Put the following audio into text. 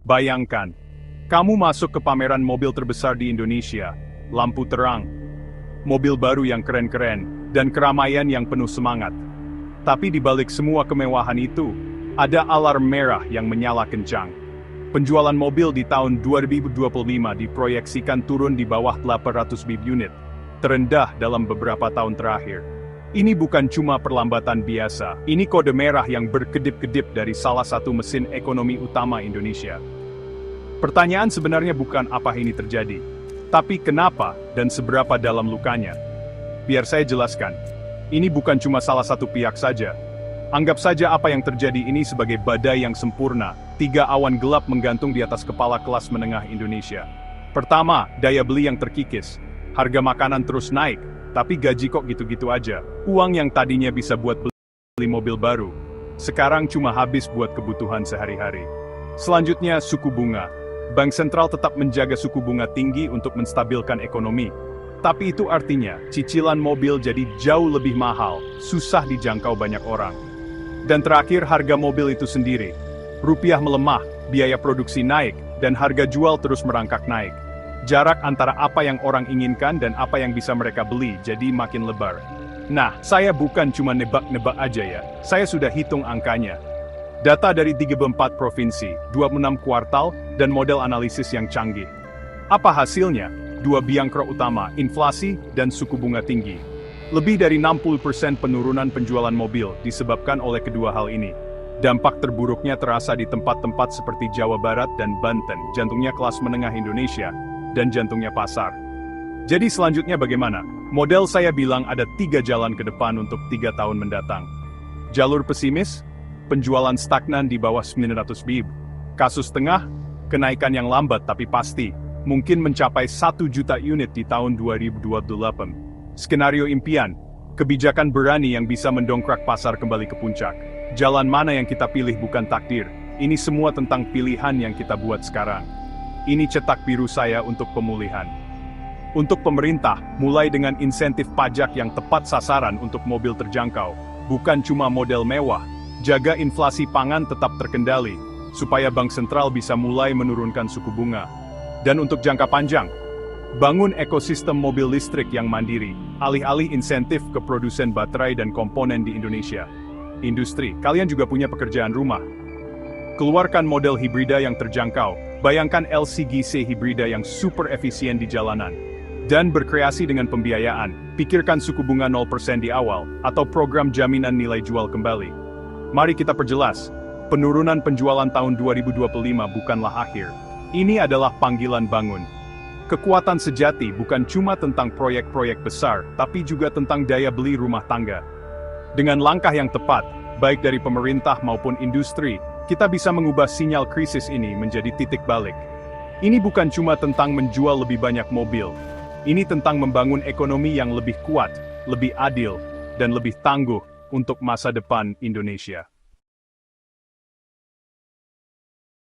Bayangkan, kamu masuk ke pameran mobil terbesar di Indonesia, lampu terang, mobil baru yang keren-keren, dan keramaian yang penuh semangat. Tapi di balik semua kemewahan itu, ada alarm merah yang menyala kencang. Penjualan mobil di tahun 2025 diproyeksikan turun di bawah 800.000 unit, terendah dalam beberapa tahun terakhir. Ini bukan cuma perlambatan biasa, ini kode merah yang berkedip-kedip dari salah satu mesin ekonomi utama Indonesia. Pertanyaan sebenarnya bukan apa ini terjadi, tapi kenapa dan seberapa dalam lukanya. Biar saya jelaskan, ini bukan cuma salah satu pihak saja. Anggap saja apa yang terjadi ini sebagai badai yang sempurna, 3 awan gelap menggantung di atas kepala kelas menengah Indonesia. Pertama, daya beli yang terkikis. Harga makanan terus naik, tapi gaji kok gitu-gitu aja. Uang yang tadinya bisa buat beli mobil baru, sekarang cuma habis buat kebutuhan sehari-hari. Selanjutnya, suku bunga. Bank sentral tetap menjaga suku bunga tinggi untuk menstabilkan ekonomi. Tapi itu artinya, cicilan mobil jadi jauh lebih mahal, susah dijangkau banyak orang. Dan terakhir, harga mobil itu sendiri. Rupiah melemah, biaya produksi naik, dan harga jual terus merangkak naik. Jarak antara apa yang orang inginkan dan apa yang bisa mereka beli jadi makin lebar. Nah, saya bukan cuma nebak-nebak aja ya, saya sudah hitung angkanya. Data dari 34 provinsi, 26 kuartal, dan model analisis yang canggih. Apa hasilnya? 2 biang kerok utama, inflasi dan suku bunga tinggi. Lebih dari 60% penurunan penjualan mobil disebabkan oleh kedua hal ini. Dampak terburuknya terasa di tempat-tempat seperti Jawa Barat dan Banten, jantungnya kelas menengah Indonesia, dan jantungnya pasar. Jadi selanjutnya bagaimana? Model saya bilang ada 3 jalan ke depan untuk 3 tahun mendatang. Jalur pesimis, penjualan stagnan di bawah 900 bib. Kasus tengah, kenaikan yang lambat tapi pasti, mungkin mencapai 1 juta unit di tahun 2028. Skenario impian, kebijakan berani yang bisa mendongkrak pasar kembali ke puncak. Jalan mana yang kita pilih bukan takdir, ini semua tentang pilihan yang kita buat sekarang. Ini cetak biru saya untuk pemulihan. Untuk pemerintah, mulai dengan insentif pajak yang tepat sasaran untuk mobil terjangkau, bukan cuma model mewah, jaga inflasi pangan tetap terkendali, supaya bank sentral bisa mulai menurunkan suku bunga. Dan untuk jangka panjang, bangun ekosistem mobil listrik yang mandiri, alih-alih insentif ke produsen baterai dan komponen di Indonesia. Industri, kalian juga punya pekerjaan rumah. Keluarkan model hibrida yang terjangkau, bayangkan LCGC hibrida yang super efisien di jalanan. Dan berkreasi dengan pembiayaan, pikirkan suku bunga 0% di awal, atau program jaminan nilai jual kembali. Mari kita perjelas, penurunan penjualan tahun 2025 bukanlah akhir. Ini adalah panggilan bangun. Kekuatan sejati bukan cuma tentang proyek-proyek besar, tapi juga tentang daya beli rumah tangga. Dengan langkah yang tepat, baik dari pemerintah maupun industri, kita bisa mengubah sinyal krisis ini menjadi titik balik. Ini bukan cuma tentang menjual lebih banyak mobil. Ini tentang membangun ekonomi yang lebih kuat, lebih adil, dan lebih tangguh untuk masa depan Indonesia.